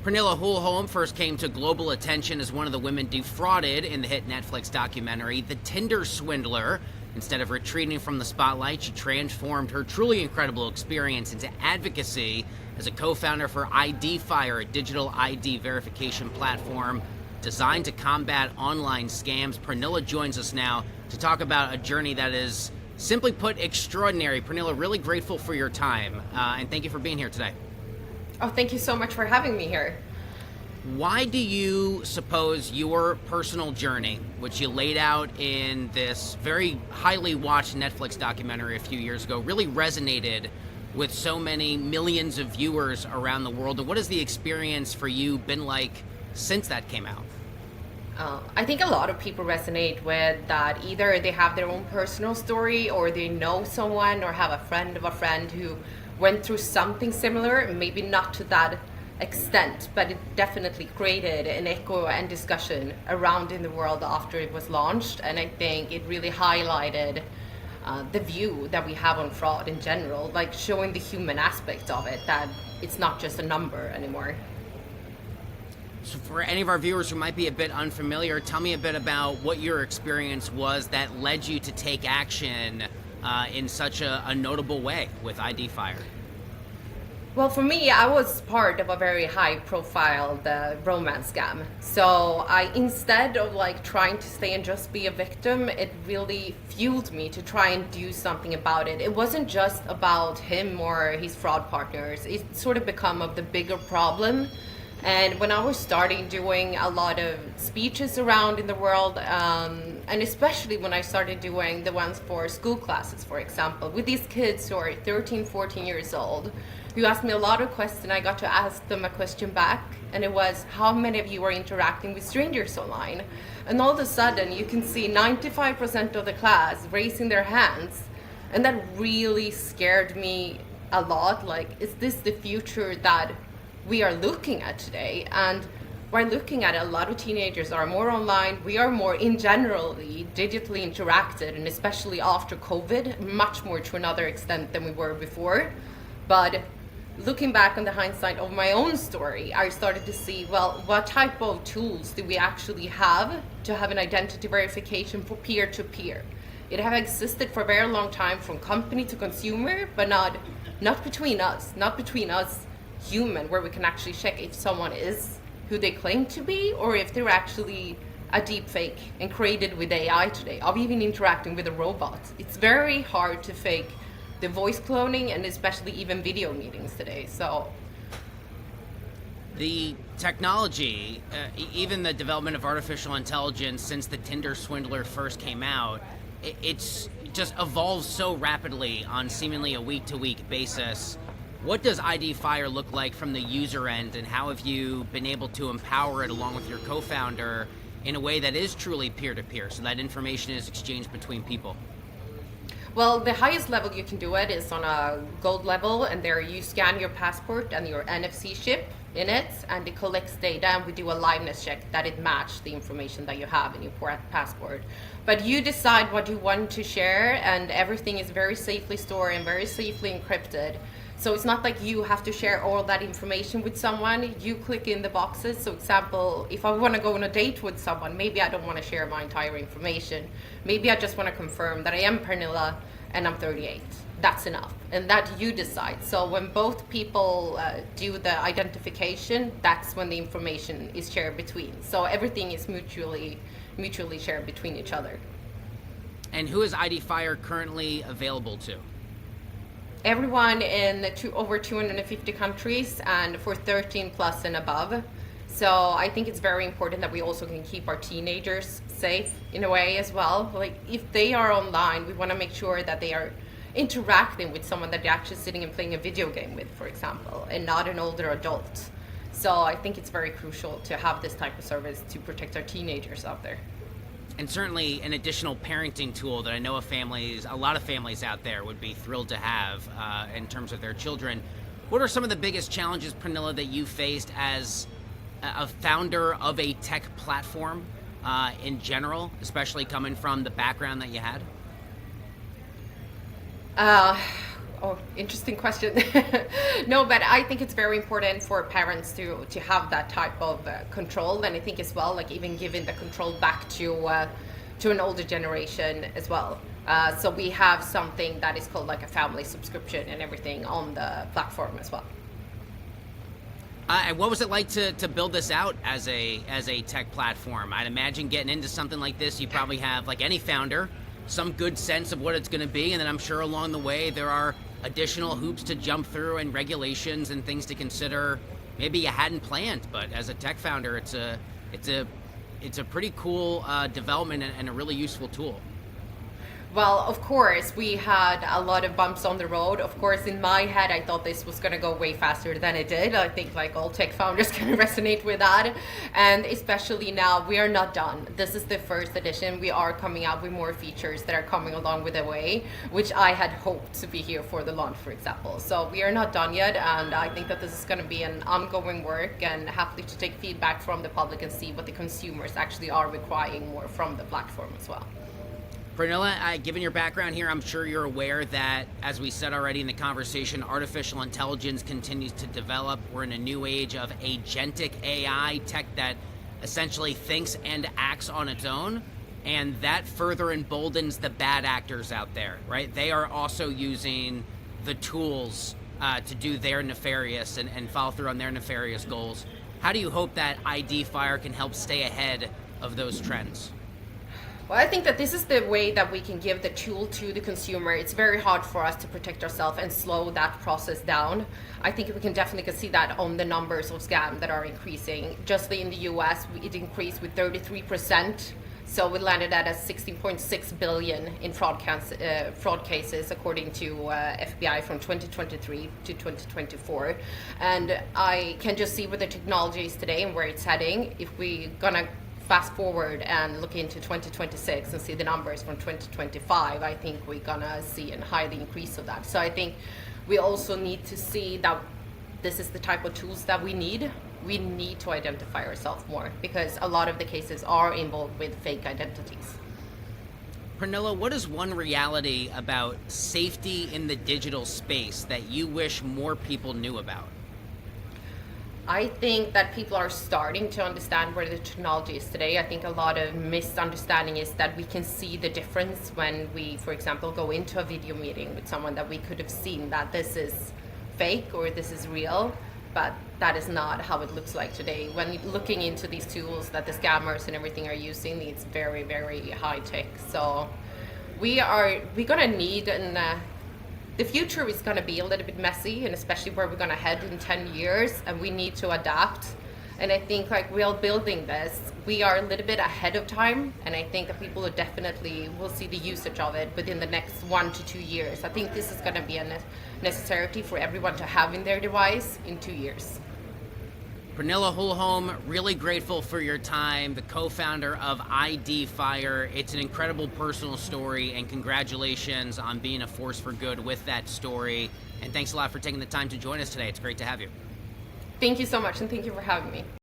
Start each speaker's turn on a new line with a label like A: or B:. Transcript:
A: Pernilla Sjöholm first came to global attention as one of the women defrauded in the hit Netflix documentary, The Tindler Swindler. Instead of retreating from the spotlight, she transformed her truly incredible experience into advocacy as a co-founder for IDifier, a digital ID verification platform designed to combat online scams. Pernilla joins us now to talk about a journey that is, simply put, extraordinary. Pernilla, really grateful for your time, and thank you for being here today.
B: Oh, thank you so much for having me here.
A: Why do you suppose your personal journey, which you laid out in this very highly watched Netflix documentary a few years ago, really resonated with so many millions of viewers around the world? And what has the experience for you been like since that came out?
B: I think a lot of people resonate with that. Either they have their own personal story, or they know someone or have a friend of a friend who went through something similar, maybe not to that extent, but it definitely created an echo and discussion around in the world after it was launched. And I think it really highlighted the view that we have on fraud in general, like showing the human aspect of it, that it's not just a number anymore.
A: So for any of our viewers who might be a bit unfamiliar, tell me a bit about what your experience was that led you to take action in such a notable way with IDifier.
B: Well, for me, I was part of a very high-profile romance scam. So instead of trying to stay and just be a victim, it really fueled me to try and do something about it. It wasn't just about him or his fraud partners. It sort of become of the bigger problem. And when I was starting doing a lot of speeches around in the world, and especially when I started doing the ones for school classes, for example, with these kids who are 13, 14 years old, who asked me a lot of questions, I got to ask them a question back, and it was, how many of you are interacting with strangers online? And all of a sudden, you can see 95% of the class raising their hands, and that really scared me a lot. Is this the future that we are looking at today? And we're looking at it, a lot of teenagers are more online. We are more, in generally, digitally interacted, and especially after COVID, much more to another extent than we were before. But looking back on the hindsight of my own story, I started to see, well, what type of tools do we actually have to have an identity verification for peer-to-peer? It have existed for a very long time from company to consumer, but not between us human, where we can actually check if someone is who they claim to be, or if they're actually a deep fake and created with AI today, of even interacting with a robot. It's very hard to fake the voice cloning, and especially even video meetings today. So
A: the technology, even the development of artificial intelligence since the Tindler Swindler first came out, it's just evolved so rapidly on seemingly a week-to-week basis. What does IDifier look like from the user end, and how have you been able to empower it along with your co-founder in a way that is truly peer-to-peer, so that information is exchanged between people?
B: Well, the highest level you can do it is on a gold level, and there you scan your passport and your NFC chip in it, and it collects data, and we do a liveness check that it matches the information that you have in your passport. But you decide what you want to share, and everything is very safely stored and very safely encrypted. So it's not like you have to share all that information with someone. You click in the boxes. So example, if I want to go on a date with someone, maybe I don't want to share my entire information. Maybe I just want to confirm that I am Pernilla and I'm 38. That's enough. And that you decide. So when both people do the identification, that's when the information is shared between. So everything is mutually shared between each other.
A: And who is IDifier currently available to?
B: Everyone in over 250 countries, and for 13 plus and above. So I think it's very important that we also can keep our teenagers safe in a way as well. If they are online, we want to make sure that they are interacting with someone that they're actually sitting and playing a video game with, for example, and not an older adult. So I think it's very crucial to have this type of service to protect our teenagers out there.
A: And certainly an additional parenting tool that I know a lot of families out there would be thrilled to have in terms of their children. What are some of the biggest challenges, Pernilla, that you faced as a founder of a tech platform in general, especially coming from the background that you had?
B: Oh, interesting question. No, but I think it's very important for parents to have that type of control, and I think as well, like even giving the control back to an older generation as well. So we have something that is called like a family subscription and everything on the platform as well.
A: And what was it like to build this out as a tech platform? I'd imagine getting into something like this, you probably have, like any founder, some good sense of what it's going to be, and then I'm sure along the way there are additional hoops to jump through and regulations and things to consider maybe you hadn't planned. But as a tech founder, it's a pretty cool development and a really useful tool.
B: Well, of course, we had a lot of bumps on the road. Of course, in my head, I thought this was going to go way faster than it did. I think like all tech founders can resonate with that. And especially now, we are not done. This is the first edition. We are coming out with more features that are coming along with the way, which I had hoped to be here for the launch, for example. So we are not done yet. And I think that this is going to be an ongoing work, and happy to take feedback from the public and see what the consumers actually are requiring more from the platform as well.
A: Pernilla, given your background here, I'm sure you're aware that, as we said already in the conversation, artificial intelligence continues to develop. We're in a new age of agentic AI, tech that essentially thinks and acts on its own, and that further emboldens the bad actors out there, right? They are also using the tools to do their nefarious and follow through on their nefarious goals. How do you hope that IDifier can help stay ahead of those trends?
B: Well, I think that this is the way that we can give the tool to the consumer. It's very hard for us to protect ourselves and slow that process down. I think we can definitely see that on the numbers of scam that are increasing. Just in the US, it increased with 33%. So we landed at a 16.6 billion in fraud cases, according to FBI from 2023 to 2024. And I can just see where the technology is today and where it's heading. If we're gonna fast forward and look into 2026 and see the numbers from 2025, I think we're gonna see a high increase of that. So I think we also need to see that this is the type of tools that we need. We need to identify ourselves more, because a lot of the cases are involved with fake identities.
A: Pernilla, what is one reality about safety in the digital space that you wish more people knew about?
B: I think that people are starting to understand where the technology is today. I think a lot of misunderstanding is that we can see the difference when we, for example, go into a video meeting with someone, that we could have seen that this is fake or this is real, but that is not how it looks like today. When looking into these tools that the scammers and everything are using, it's very, very high tech. So we're gonna need the future is going to be a little bit messy, and especially where we're going to head in 10 years, and we need to adapt. And I think like we are building this, we are a little bit ahead of time, and I think that people definitely will see the usage of it within the next 1 to 2 years. I think this is going to be a necessity for everyone to have in their device in 2 years.
A: Pernilla Sjöholm, really grateful for your time, the co-founder of IDifier. It's an incredible personal story, and congratulations on being a force for good with that story. And thanks a lot for taking the time to join us today. It's great to have you.
B: Thank you so much, and thank you for having me.